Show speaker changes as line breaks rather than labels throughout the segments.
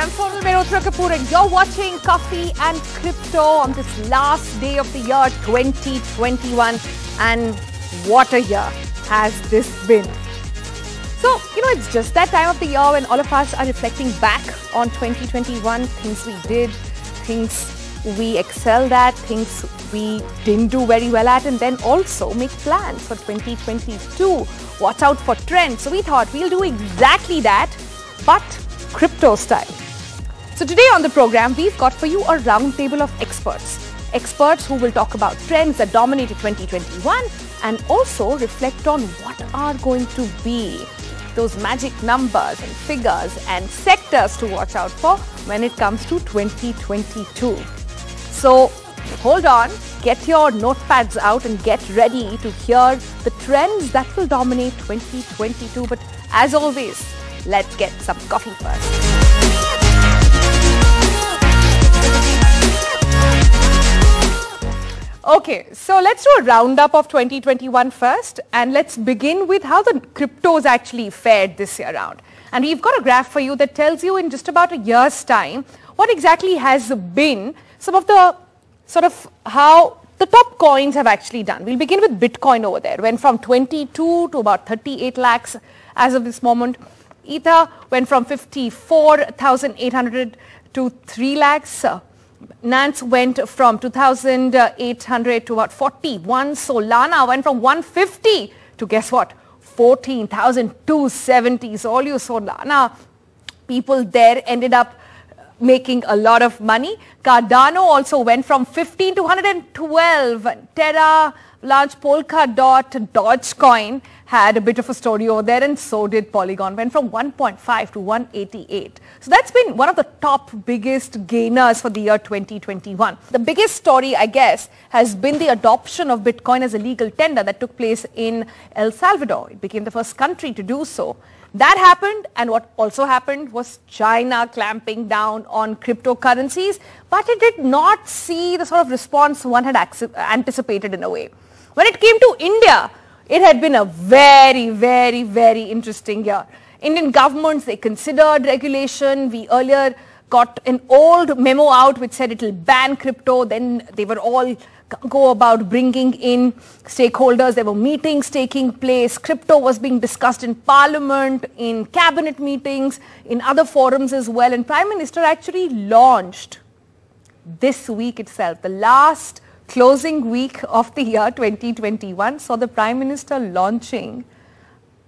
I'm Crypto Kapoor and you're watching Coffee and Crypto on this last day of the year 2021. And what a year has this been. So, it's just that time of the year when all of us are reflecting back on 2021, things we did, things we excelled at, things we didn't do very well at, and then also make plans for 2022. Watch out for trends. So we thought we'll do exactly that, but crypto style. So today on the program, we've got for you a roundtable of experts who will talk about trends that dominated 2021 and also reflect on what are going to be those magic numbers and figures and sectors to watch out for when it comes to 2022. So hold on, get your notepads out and get ready to hear the trends that will dominate 2022. But as always, let's get some coffee first. Okay, so let's do a roundup of 2021 first, and let's begin with how the cryptos actually fared this year round. And we've got a graph for you that tells you in just about a year's time what exactly has been some of the how the top coins have actually done. We'll begin with Bitcoin over there. Went from 22 to about 38 lakhs as of this moment. Ether went from 54,800 to 3 lakhs. Nance went from 2,800 to about 41. Solana went from 150 to guess what? 14,270. So all you Solana people there ended up making a lot of money. Cardano also went from 15 to 112. Terra, large Polkadot, Dogecoin had a bit of a story over there, and so did Polygon. Went from 1.5 to 188. So that's been one of the top biggest gainers for the year 2021. The biggest story, I guess, has been the adoption of Bitcoin as a legal tender that took place in El Salvador. It became the first country to do so. That happened, and what also happened was China clamping down on cryptocurrencies, but it did not see the sort of response one had anticipated in a way. When it came to India, it had been a very, very, very interesting year. Indian governments, they considered regulation. We earlier got an old memo out which said it will ban crypto. Then they were all go about bringing in stakeholders. There were meetings taking place. Crypto was being discussed in Parliament, in cabinet meetings, in other forums as well. And Prime Minister actually launched this week itself, the last closing week of the year 2021, saw the Prime Minister launching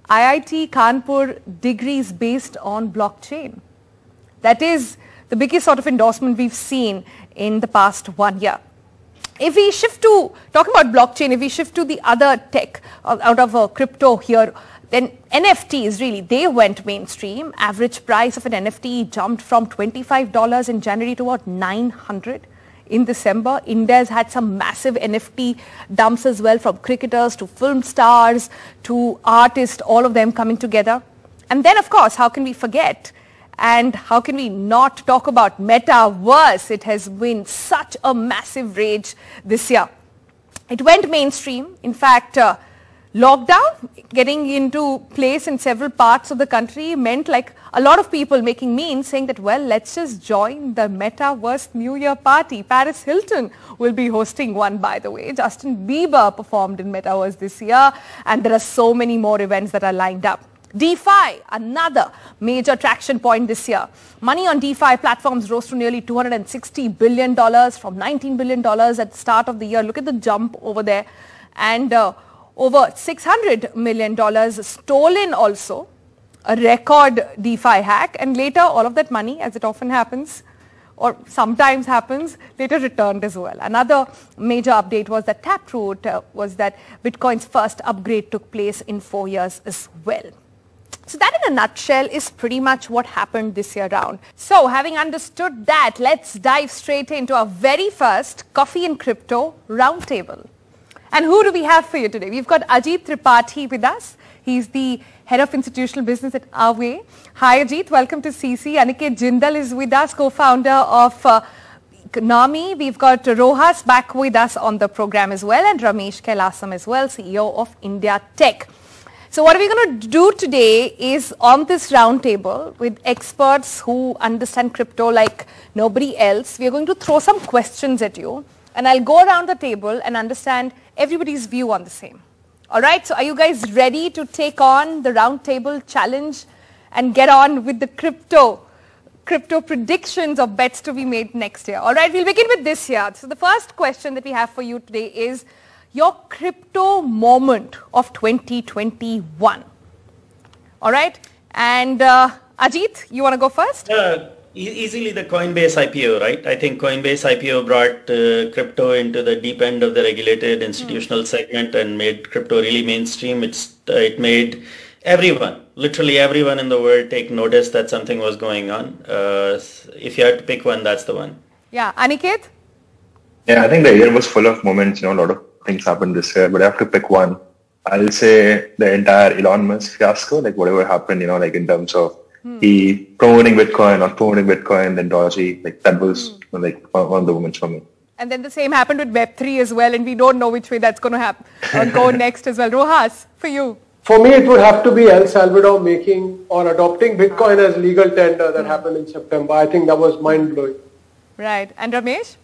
IIT Kanpur degrees based on blockchain. That is the biggest sort of endorsement we've seen in the past 1 year. If we shift to, talking about blockchain, if we shift to the other tech out of crypto here, then NFTs really, they went mainstream. Average price of an NFT jumped from $25 in January to about $900 in December. India's had some massive NFT dumps as well, from cricketers to film stars to artists, all of them coming together. And then, of course, how can we forget? And how can we not talk about metaverse? It has been such a massive rage this year. It went mainstream. In fact, lockdown getting into place in several parts of the country meant like a lot of people making memes saying that, well, let's just join the metaverse New Year party. Paris Hilton will be hosting one, by the way. Justin Bieber performed in metaverse this year, and there are so many more events that are lined up. DeFi, another major traction point this year. Money on DeFi platforms rose to nearly $260 billion from $19 billion at the start of the year. Look at the jump over there. And over $600 million stolen also, a record DeFi hack. And later, all of that money, as it often happens, or sometimes happens, later returned as well. Another major update was that Taproot was that Bitcoin's first upgrade took place in 4 years as well. So that in a nutshell is pretty much what happened this year round. So having understood that, let's dive straight into our very first Coffee and Crypto Roundtable. And who do we have for you today? We've got Ajit Tripathi with us. He's the Head of Institutional Business at Aave. Hi Ajit, welcome to CC. Aniket Jindal is with us, co-founder of NAMI. We've got Rohas back with us on the program as well, and Ramesh Kailasam as well, CEO of India Tech. So what we're going to do today is on this roundtable with experts who understand crypto like nobody else, we're going to throw some questions at you and I'll go around the table and understand everybody's view on the same. All right, so are you guys ready to take on the roundtable challenge and get on with the crypto predictions of bets to be made next year? All right, we'll begin with this year. So the first question that we have for you today is your crypto moment of 2021. All right, and Ajit, you want to go first?
Easily the Coinbase IPO, right? I think Coinbase IPO brought crypto into the deep end of the regulated institutional segment and made crypto really mainstream. It made everyone, literally everyone in the world take notice that something was going on. If you had to pick one, that's the one.
Yeah, Aniket?
Yeah, I think the year was full of moments, a lot of things happened this year, but I have to pick one. I'll say the entire Elon Musk fiasco, like whatever happened, like in terms of he promoting Bitcoin, not promoting Bitcoin, then dodgy, like that was like one of the moments for me.
And then the same happened with Web3 as well, and we don't know which way that's going to happen or go next as well. Rohas, for you?
For me, it would have to be El Salvador making or adopting Bitcoin as legal tender that happened in September. I think that was mind-blowing.
Right. And Ramesh?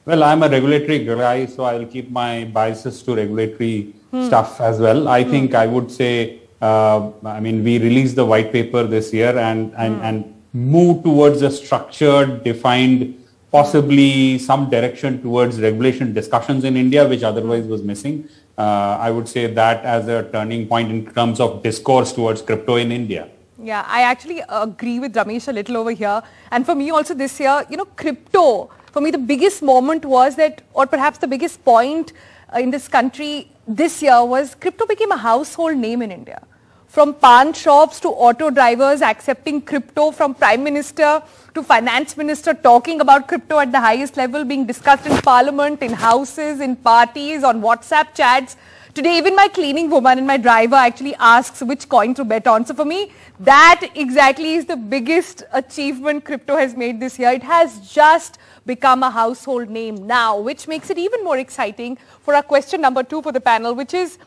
Well, I'm a regulatory guy, so I'll keep my biases to regulatory stuff as well. I think I would say, we released the white paper this year and move towards a structured, defined, possibly some direction towards regulation discussions in India, which otherwise was missing. I would say that as a turning point in terms of discourse towards crypto in India.
Yeah, I actually agree with Ramesh a little over here. And for me also this year, crypto, for me the biggest moment was that, or perhaps the biggest point in this country this year was crypto became a household name in India. From pawn shops to auto drivers accepting crypto, from Prime Minister to Finance Minister talking about crypto at the highest level, being discussed in Parliament, in houses, in parties, on WhatsApp chats. Today, even my cleaning woman and my driver actually asks which coin to bet on. So for me, that exactly is the biggest achievement crypto has made this year. It has just become a household name now, which makes it even more exciting for our question number 2 for the panel, which is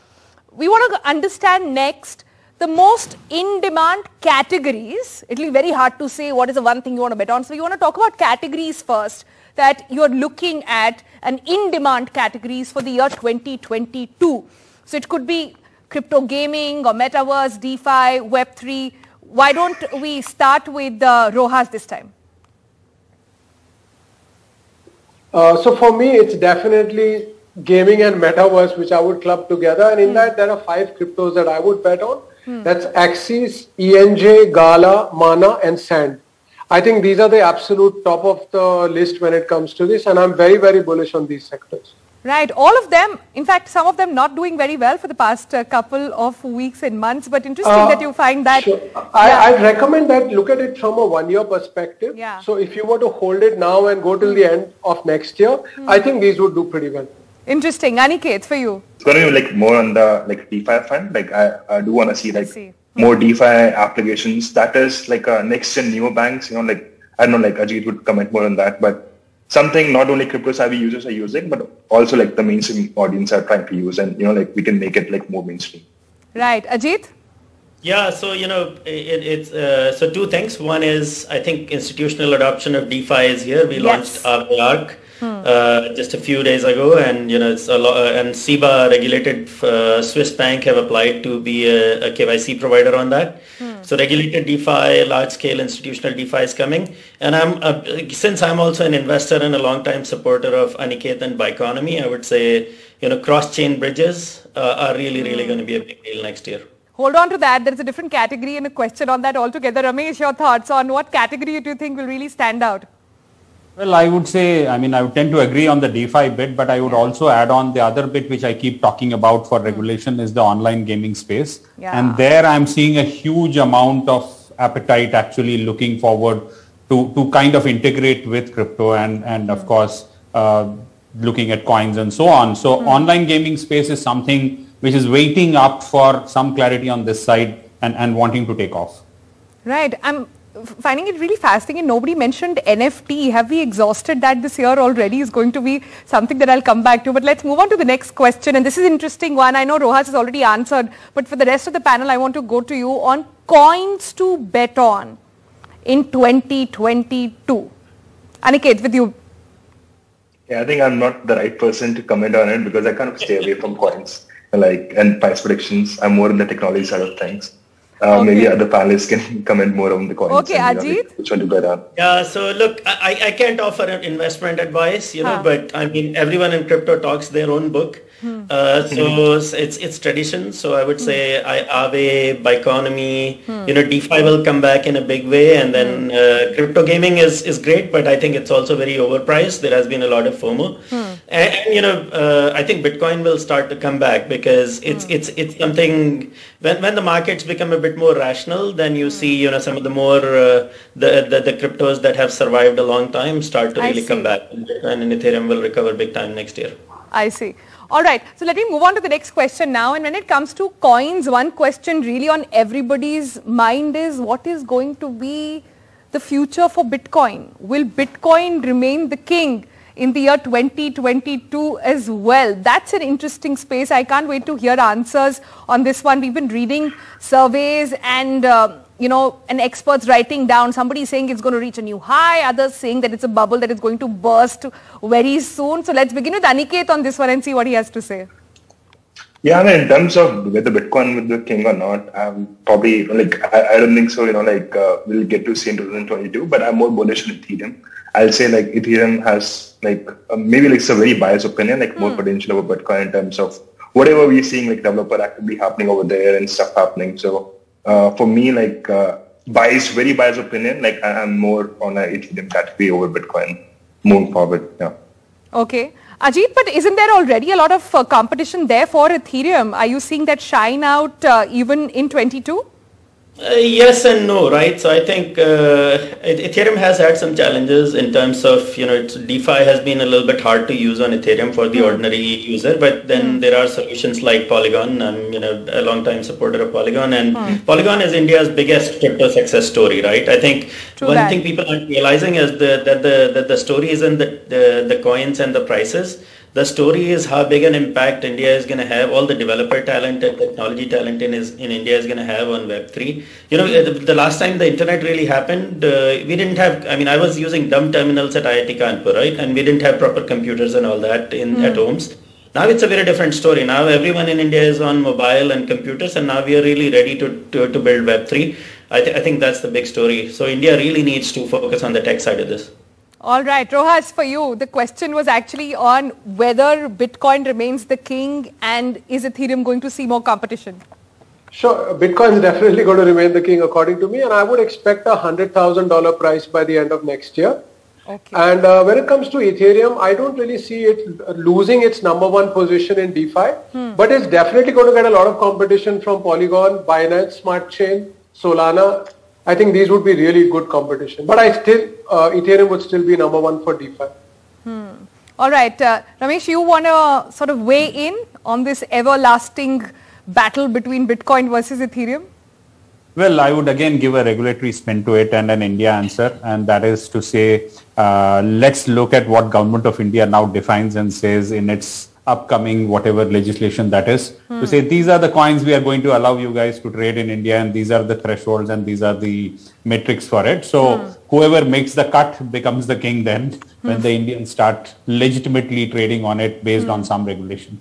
we want to understand next the most in-demand categories. It will be very hard to say what is the one thing you want to bet on. So you want to talk about categories first that you are looking at, and in-demand categories for the year 2022. So it could be crypto gaming or metaverse, DeFi, Web3. Why don't we start with Rohas this time?
So for me, it's definitely gaming and metaverse, which I would club together. And in that, there are 5 cryptos that I would bet on. That's Axis, ENJ, Gala, Mana, and Sand. I think these are the absolute top of the list when it comes to this. And I'm very, very bullish on these sectors.
Right. All of them, in fact, some of them not doing very well for the past couple of weeks and months. But interesting that you find that.
Sure. I'd recommend that look at it from a 1-year perspective.
Yeah.
So if you were to hold it now and go till the end of next year, I think these would do pretty well.
Interesting. Aniket, for you?
It's going to be more on the DeFi front. I do want to see more DeFi applications. That is next gen neobanks. I don't know, Ajit would comment more on that, but something not only crypto savvy users are using, but also the mainstream audience are trying to use, and we can make it more mainstream.
Right, Ajit.
Yeah, so it's so 2 things. One is I think institutional adoption of DeFi is here. We launched ARC just a few days ago, and it's a lot. And SEBA regulated Swiss bank have applied to be a KYC provider on that. So regulated DeFi, large scale institutional DeFi is coming. And since I'm also an investor and a long time supporter of Aniket and Bioeconomy, I would say cross chain bridges are really going to be a big deal next year.
Hold on to that. There is a different category and a question on that altogether. Ramesh, your thoughts on what category do you think will really stand out?
Well, I would say, I would tend to agree on the DeFi bit, but I would also add on the other bit which I keep talking about for regulation is the online gaming space. Yeah. And there I'm seeing a huge amount of appetite actually looking forward to kind of integrate with crypto and of course, looking at coins and so on. So online gaming space is something which is waiting up for some clarity on this side and wanting to take off.
Right. finding it really fascinating. Nobody mentioned NFT. Have we exhausted that this year already? Is going to be something that I'll come back to. But let's move on to the next question. And this is an interesting one. I know Rohas has already answered. But for the rest of the panel, I want to go to you on coins to bet on in 2022. Aniket, with you.
Yeah, I think I'm not the right person to comment on it because I kind of stay away from coins and price predictions. I'm more in the technology side of things. Maybe other panelists can comment more on the coins.
Okay, Ajit?
Which one to bet on?
Yeah, so look, I can't offer an investment advice, but I mean, everyone in crypto talks their own book. So it's tradition. So I would say Aave, Biconomy, DeFi will come back in a big way. And then crypto gaming is great, but I think it's also very overpriced. There has been a lot of FOMO. And I think Bitcoin will start to come back because it's something, when the markets become a bit more rational, then you see, some of the more, the cryptos that have survived a long time start to really come back. And Bitcoin and Ethereum will recover big time next year.
I see. All right. So let me move on to the next question now. And when it comes to coins, one question really on everybody's mind is what is going to be the future for Bitcoin? Will Bitcoin remain the king in the year 2022 as well? That's an interesting space. I can't wait to hear answers on this one. We've been reading surveys and, and experts writing down. Somebody saying it's going to reach a new high. Others saying that it's a bubble that is going to burst very soon. So let's begin with Aniket on this one and see what he has to say.
Yeah, I mean, in terms of whether Bitcoin will be the king or not, probably, I don't think so, we'll get to see in 2022, but I'm more bullish on Ethereum. I'll say Ethereum has maybe it's a very biased opinion, more potential over Bitcoin in terms of whatever we're seeing developer activity happening over there and stuff happening. So for me, very biased opinion, I'm more on a Ethereum category over Bitcoin moving forward. Yeah.
Okay. Ajit, but isn't there already a lot of competition there for Ethereum? Are you seeing that shine out even in 22?
Yes and no, right? So I think Ethereum has had some challenges in terms of, DeFi has been a little bit hard to use on Ethereum for the ordinary user, but then there are solutions like Polygon. I'm, a long time supporter of Polygon, and Polygon is India's biggest crypto success story, right? I think one thing people aren't realizing is that the story isn't the coins and the prices. The story is how big an impact India is going to have, all the developer talent and technology talent in India is going to have on Web3. The last time the internet really happened, we didn't have, I was using dumb terminals at IIT Kanpur, right? And we didn't have proper computers and all that at homes. Now it's a very different story. Now everyone in India is on mobile and computers, and now we are really ready to build Web3. I think that's the big story. So India really needs to focus on the tech side of this.
All right, Rohas, for you, the question was actually on whether Bitcoin remains the king and is Ethereum going to see more competition?
Sure, Bitcoin is definitely going to remain the king according to me, and I would expect a $100,000 price by the end of next year. Okay. And when it comes to Ethereum, I don't really see it losing its number one position in DeFi, but it's definitely going to get a lot of competition from Polygon, Binance Smart Chain, Solana. I think these would be really good competition. But Ethereum would still be number one for DeFi.
All right. Ramesh, you want to sort of weigh in on this everlasting battle between Bitcoin versus Ethereum?
Well, I would again give a regulatory spin to it and an India answer. And that is to say, let's look at what Government of India now defines and says in its upcoming whatever legislation that is, to say these are the coins we are going to allow you guys to trade in India, and these are the thresholds and these are the metrics for it. So whoever makes the cut becomes the king then when the Indians start legitimately trading on it based on some regulation.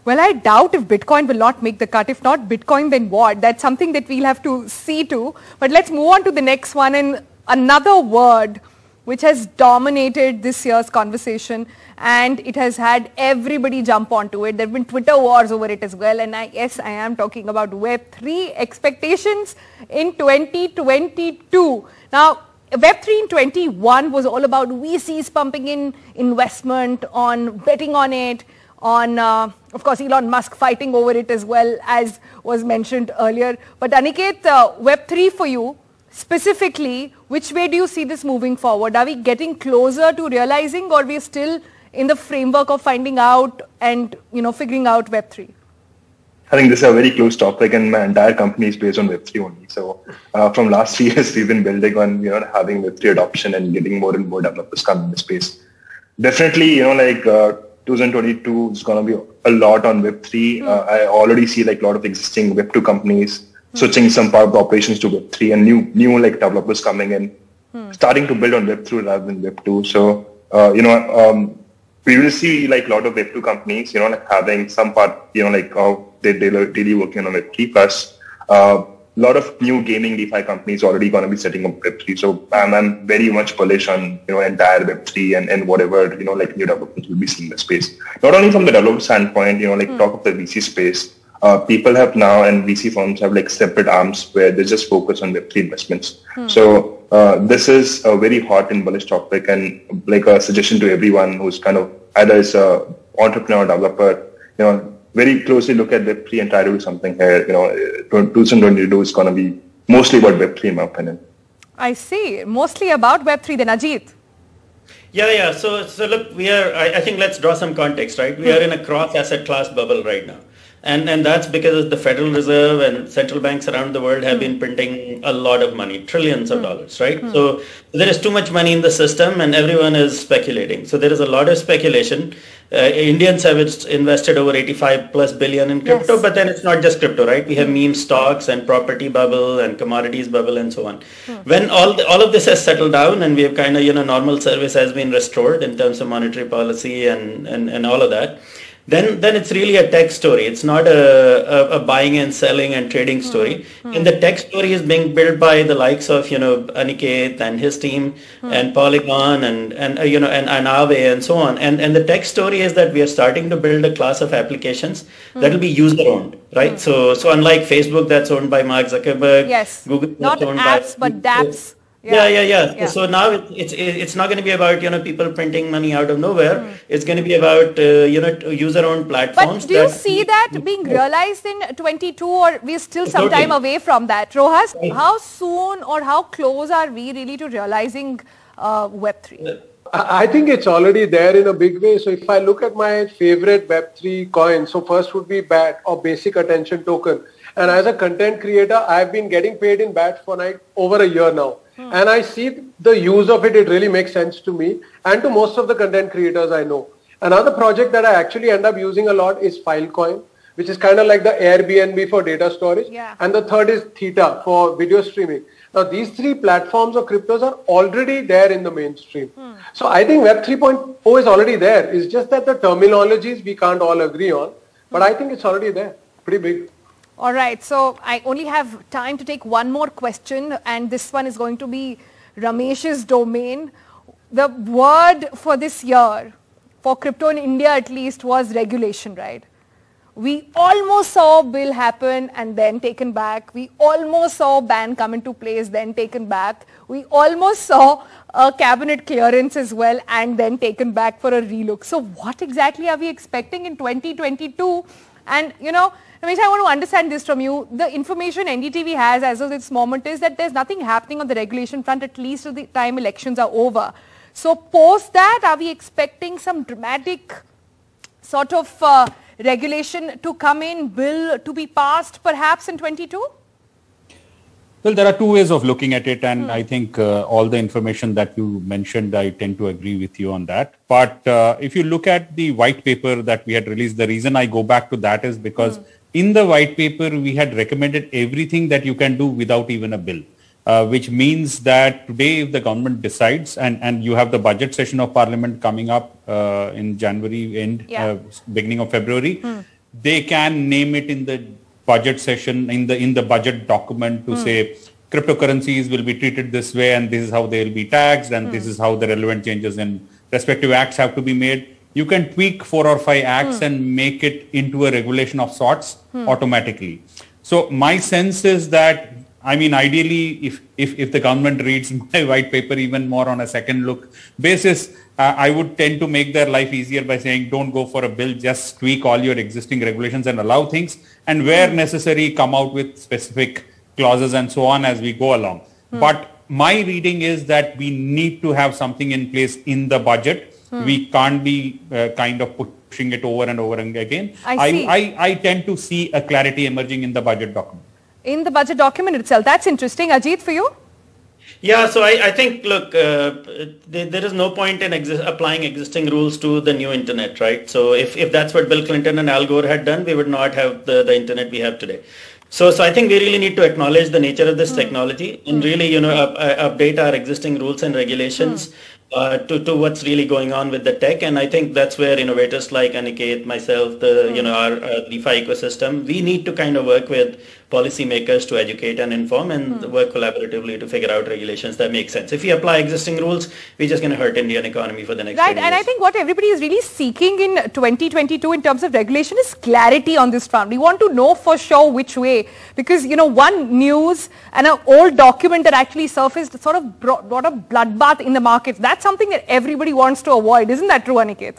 Well, I doubt if Bitcoin will not make the cut. If not Bitcoin, then what? That's something that we'll have to see to. But let's move on to the next one, and another word which has dominated this year's conversation, and it has had everybody jump onto it. There have been Twitter wars over it as well, and yes, I am talking about Web3 expectations in 2022. Now, Web3 in 21 was all about VCs pumping in investment, on betting on it, on, of course, Elon Musk fighting over it as well, as was mentioned earlier. But Aniket, Web3 for you, specifically, which way do you see this moving forward? Are we getting closer to realizing, or we are still in the framework of finding out and, figuring out Web3?
I think this is a very close topic, and my entire company is based on Web3 only. So from last 3 years, we've been building on having Web3 adoption and getting more and more developers come in the space. Definitely, 2022 is going to be a lot on Web3. I already see like a lot of existing Web2 companies switching some part of the operations to Web3, and new like developers coming in, starting to build on Web3 rather than Web2. So we will see like a lot of Web2 companies, like having some part, like they're really working on Web3. Plus, a lot of new gaming DeFi companies already going to be setting up Web3. So I'm very much bullish on entire Web3 and whatever like new developments will be seen in the space. Not only from the developer standpoint, like talk of the VC space. People have now, and VC firms have like separate arms where they just focus on Web3 investments. So this is a very hot and bullish topic, and like a suggestion to everyone who's kind of either is a entrepreneur or developer, very closely look at Web3 and try to do something here. 2022 is going to be mostly about Web3 in my opinion.
I see. Mostly about Web3 then, Ajit.
Yeah. So look, I think let's draw some context, right? We are in a cross asset class bubble right now. And that's because the Federal Reserve and central banks around the world have been printing a lot of money, trillions of dollars, right? So there is too much money in the system and everyone is speculating. So there is a lot of speculation. Indians have invested over 85 plus billion in crypto, but then it's not just crypto, right? We have meme stocks and property bubble and commodities bubble and so on. When all of this has settled down and we have kind of, normal service has been restored in terms of monetary policy and all of that, then it's really a tech story. It's not a buying and selling and trading story. And the tech story is being built by the likes of, Aniket and his team and Polygon and Aave and so on. And the tech story is that we are starting to build a class of applications that will be user owned, right? So unlike Facebook that's owned by Mark Zuckerberg, Google
not
owned
apps,
by,
but dApps.
Yeah. So now it's not going to be about people printing money out of nowhere. It's going to be about user-owned platforms.
But do you see that being realized in 22, or we're still some time away from that? Rohas, how soon or how close are we really to realizing Web3?
I think it's already there in a big way. So if I look at my favorite Web3 coins, so first would be BAT, or Basic Attention Token. And as a content creator, I've been getting paid in BAT for like over a year now. And I see the use of it. It really makes sense to me and to most of the content creators I know. Another project that I actually end up using a lot is Filecoin, which is kind of like the Airbnb for data storage. And the third is Theta for video streaming. Now, these 3 platforms of cryptos are already there in the mainstream. So I think Web 3.0 is already there. It's just that the terminologies we can't all agree on. But I think it's already there. Pretty big.
All right, so I only have time to take one more question, and this one is going to be Ramesh's domain. The word for this year, for crypto in India at least, was regulation, right? We almost saw a bill happen and then taken back. We almost saw a ban come into place, then taken back. We almost saw a cabinet clearance as well and then taken back for a relook. So what exactly are we expecting in 2022? And, Ramesh, I want to understand this from you. The information NDTV has as of this moment is that there's nothing happening on the regulation front, at least till the time elections are over. So post that, are we expecting some dramatic sort of regulation to come in, bill to be passed perhaps in 22?
Well, there are 2 ways of looking at it, and I think all the information that you mentioned, I tend to agree with you on that. But if you look at the white paper that we had released, the reason I go back to that is because in the white paper, we had recommended everything that you can do without even a bill, which means that today if the government decides, and you have the budget session of Parliament coming up in January end, beginning of February, they can name it in the budget session, in the budget document to say cryptocurrencies will be treated this way and this is how they will be taxed and this is how the relevant changes in respective acts have to be made. You can tweak 4 or 5 acts and make it into a regulation of sorts automatically. So my sense is that, I mean, ideally, if the government reads my white paper even more on a second look basis, I would tend to make their life easier by saying, don't go for a bill, just tweak all your existing regulations and allow things, and where necessary, come out with specific clauses and so on as we go along. But my reading is that we need to have something in place in the budget. We can't be kind of pushing it over and over and again.
I
tend to see a clarity emerging in the budget document.
In the budget document itself. That's interesting. Ajit, for you?
Yeah, so I think, look, there is no point in applying existing rules to the new internet, right? So if that's what Bill Clinton and Al Gore had done, we would not have the internet we have today. So I think we really need to acknowledge the nature of this technology and really, update our existing rules and regulations to what's really going on with the tech. And I think that's where innovators like Aniket, myself, our DeFi ecosystem, we need to kind of work with policymakers to educate and inform and work collaboratively to figure out regulations that make sense. If we apply existing rules, we're just going to hurt Indian economy for the next 10 years.
And I think what everybody is really seeking in 2022 in terms of regulation is clarity on this front. We want to know for sure which way, because, one news and an old document that actually surfaced sort of brought a bloodbath in the markets. That's something that everybody wants to avoid. Isn't that true, Aniket?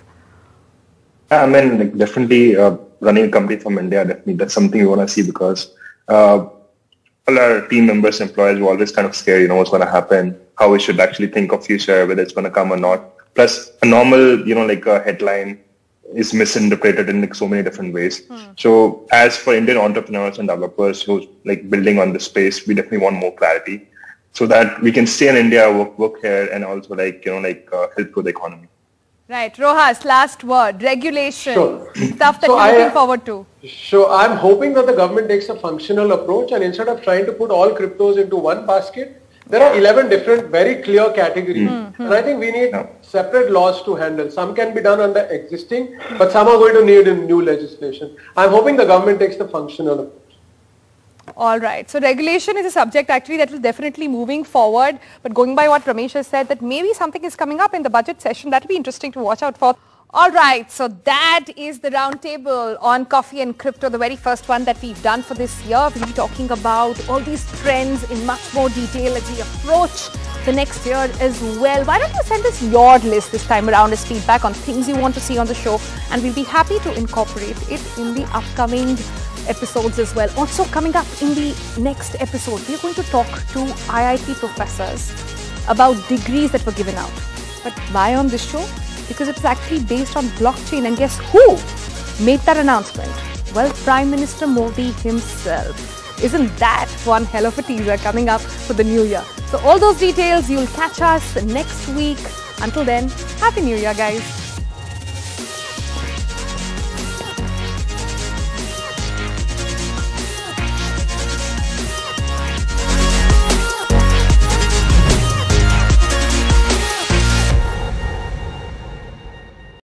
I mean, definitely running a company from India, definitely that's something we want to see, because all our team members, employees were always kind of scared, what's going to happen, how we should actually think of future, whether it's going to come or not. Plus, a normal, a headline is misinterpreted in so many different ways. So as for Indian entrepreneurs and developers who's building on this space, we definitely want more clarity so that we can stay in India, work here, and also help grow the economy.
Right. Rohas, last word. Regulation.
Sure.
Stuff that you're looking forward to.
So I'm hoping that the government takes a functional approach, and instead of trying to put all cryptos into one basket, there are 11 different very clear categories. And I think we need separate laws to handle. Some can be done under existing, but some are going to need new legislation. I'm hoping the government takes the functional approach.
All right. So regulation is a subject actually that will definitely moving forward. But going by what Ramesh has said, that maybe something is coming up in the budget session. That will be interesting to watch out for. All right. So that is the roundtable on coffee and crypto, the very first one that we've done for this year. We'll be talking about all these trends in much more detail as we approach the next year as well. Why don't you send us your list this time around as feedback on things you want to see on the show, and we'll be happy to incorporate it in the upcoming episodes as well. Also coming up in the next episode, we're going to talk to IIT professors about degrees that were given out. But why on this show? Because it's actually based on blockchain, and guess who made that announcement? Well, Prime Minister Modi himself. Isn't that one hell of a teaser coming up for the new year? So all those details, you'll catch us next week. Until then, Happy New Year, guys.